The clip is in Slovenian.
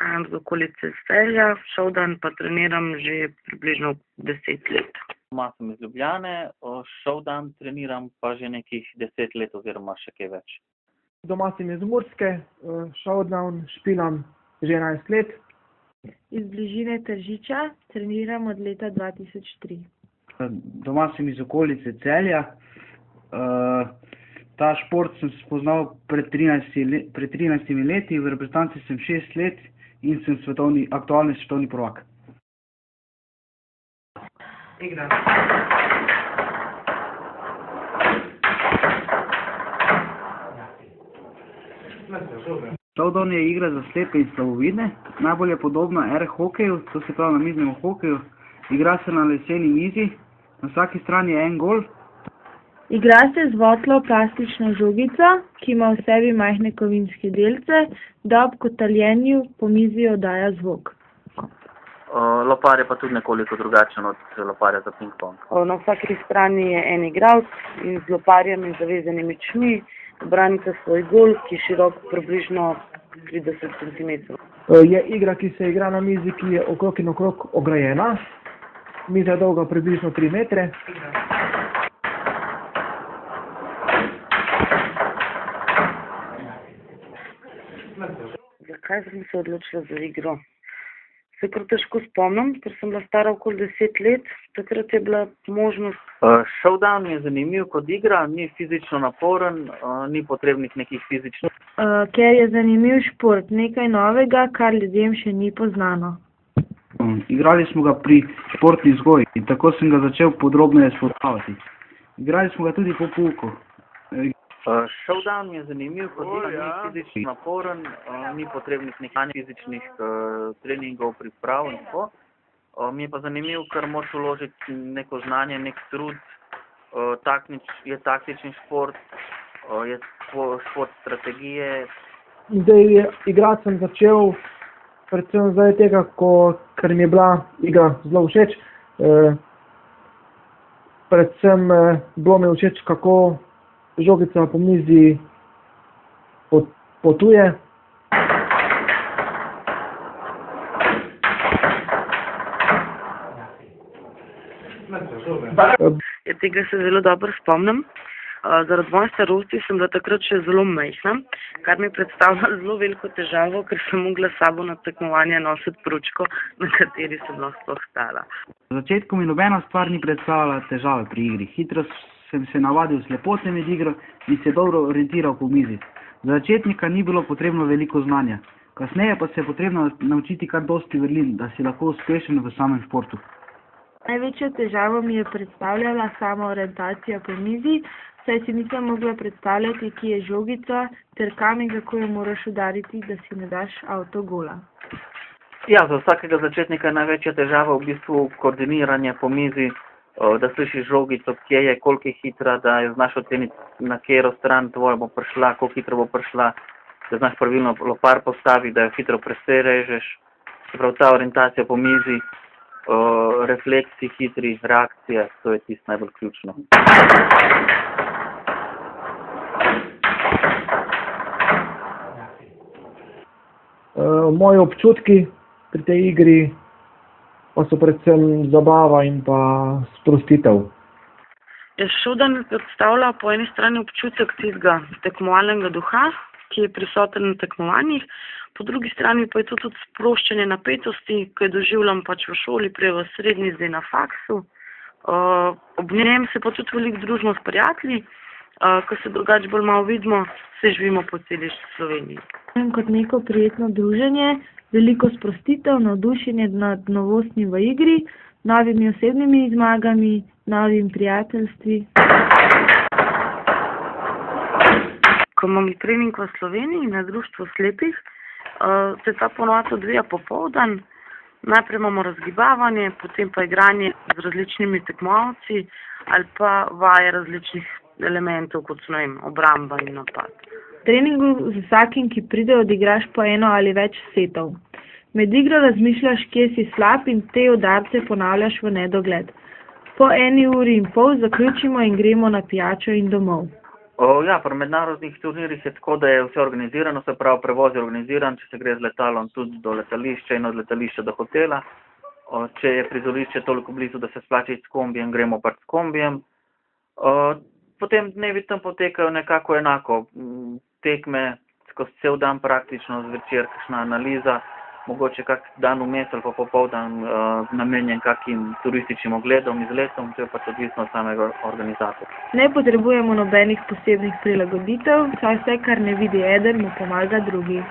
prihajam z okolice Celja, Šovdan pa treniram že približno 10 let. Doma sem iz Ljubljane, Šovdan treniram pa že nekih 10 let oziroma še kaj več. Doma sem iz Murske, Šovdan špilam že 11 let. Iz bližine Tržiča treniram od leta 2003. Doma sem iz okolice Celja. Ta šport sem spoznal pred 13 leti, v reprezentanci sem 6 let in sem aktualni svetovni prvak. Igra. Šovdan je igra za slepe in slabovidne, najbolj je podobna air hokeju, to se pravi namiznemu hokeju. Igra se na leseni mizi, na vsaki strani je en gol. Igra se z votlo plastično žogico, ki ima v sebi majhne kovinske delce, da ob kotaljenju po mizi oddaja zvok. Lopar je pa tudi nekoliko drugačen od loparja za ping-pong. Na vsaki strani je en igralec in z loparjami zavezanimi čmi branite svoj gol, ki je širok približno 30 cm. Je igra, ki se igra na mizi, ki je okrog in okrog ograjena. Miza je dolga približno 3 metre. Zakaj sem se odločila za igro? Se kar težko spomnim, ker sem bila stara okoli 10 let, takrat je bila možnost. Šovdan je zanimiv kot igra, ni fizično naporen, ni potrebnih nekih fizičnih. Ker je zanimiv šport, nekaj novega, kar ljudem še ni poznano. Igrali smo ga pri športni vzgoji in tako sem ga začel podrobneje spoznavati. Igrali smo ga tudi po pouku. Šovdan je zanimiv kot igra, ni fizično naporen, ni potrebnih nekaj fizičnih treningov, priprav in tako. Mi je pa zanimiv, ker moraš vložiti neko znanje, nek trud, je taktični šport, je šport strategije. Zdaj igrati sem začel predvsem zaradi tega, ker mi je bila igra zelo všeč. Predvsem bilo mi všeč, kako žogica po mizi potuje. Tega se zelo dobro spomnim. Zaradi moje starosti sem bila takrat še zelo majhna, kar mi predstavlja zelo veliko težavo, ker sem mogla s sabo na tekmovanje nositi pručko, na kateri sem lahko stala. Na začetku mi nobena stvar ni predstavljala težave pri igri. Hitro sem se navadil s lepote med igro in se dobro orientiral po mizi. Za začetnika ni bilo potrebno veliko znanja. Kasneje pa se je potrebno naučiti kar dosti vrlin, da si lahko uspešen v samem športu. Največjo težavo mi je predstavljala sama orientacija po mizi, saj si nisem mogla predstavljati, kje je žogica, ter kam in kako jo moraš udariti, da si ne daš avtogola. Ja, za vsakega začetnika je največja težava v bistvu koordiniranje po mizi, da slišiš žogico, kje je, koliko je hitra, da jo znaš oceniti, na katero stran tvoja bo prišla, koliko hitro bo prišla, da znaš pravilno lopar postaviti, da jo hitro prestrežeš. Se pravi, ta orientacija po mizi, refleksi, hitri, reakcije, to je tisto najbolj ključno. Moji občutki pri tej igri pa so predvsem zabava in pa sprostitev. Šovdan predstavlja po eni strani občutek tistega tekmovalnega duha, ki je prisoten na tekmovanjih, po drugi strani pa je to tudi sproščanje napetosti, ki jo doživljam pač v šoli, prej v srednji, zdaj na faksu. Ob njem se pa tudi veliko družimo s prijatelji, ko se drugače bolj malo vidimo, se živimo po celi Sloveniji. Kot neko prijetno druženje, veliko sprostitev, navdušenje nad novostmi v igri, novimi osebnimi zmagami, novimi prijateljstvi. Ko imam trening v Sloveniji na društvu slepih, se ta ponovadi odvija popoldan. Najprej imamo razgibavanje, potem pa igranje z različnimi tekmovalci ali pa vaje različnih elementov, kot so obramba in napad. V treningu z vsakim, ki pride, odigraš po eno ali več setov. Med igro razmišljaš, kje si slab in te udarce ponavljaš v nedogled. Po 1,5 ure zaključimo in gremo na pijačo in domov. Ja, pri mednarodnih turnirjih je tako, da je vse organizirano, se pravi, prevoz je organiziran, če se gre z letalom tudi do letališča in od letališča do hotela. Če je prizorišče toliko blizu, da se splača iti s kombijem, gremo pač s kombijem. Potem dnevi tam potekajo nekako enako. Tekme skozi cel dan praktično, zvečer kakšna analiza, mogoče kak dan vmes ali pa popoldan namenjen kakim turističnim ogledom, izletom, to je pač odvisno od samega organizatorja. Ne potrebujemo nobenih posebnih prilagoditev, saj vse, kar ne vidi eden, mu pomaga drugi.